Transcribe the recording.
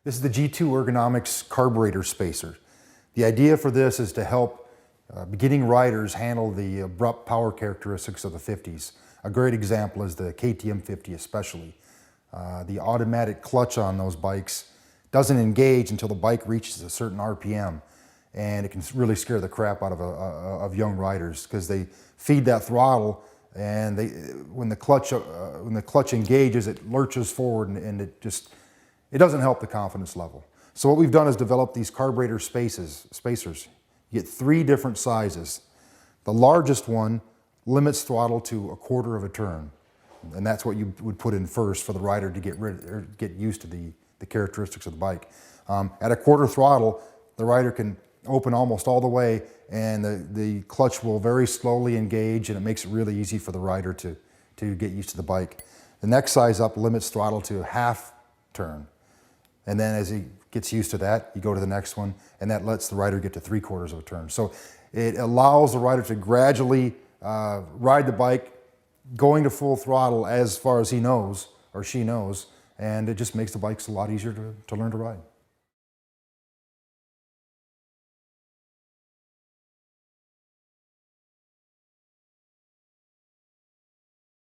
This is the G2 Ergonomics carburetor spacer. The idea for this is to help beginning riders handle the abrupt power characteristics of the 50s. A great example is the KTM 50 especially. The automatic clutch on those bikes doesn't engage until the bike reaches a certain RPM, and it can really scare the crap out of young riders because they feed that throttle, and when the clutch engages, it lurches forward, and it doesn't help the confidence level. So what we've done is develop these carburetor spacers. You get 3 different sizes. The largest one limits throttle to 1/4 of a turn, and that's what you would put in first for the rider to get used to the characteristics of the bike. At 1/4 throttle, the rider can open almost all the way, and the clutch will very slowly engage, and it makes it really easy for the rider to get used to the bike. The next size up limits throttle to 1/2 turn, and then as he gets used to that, you go to the next one, and that lets the rider get to 3/4 of a turn. So it allows the rider to gradually ride the bike, going to full throttle as far as he knows or she knows, and it just makes the bikes a lot easier to learn to ride.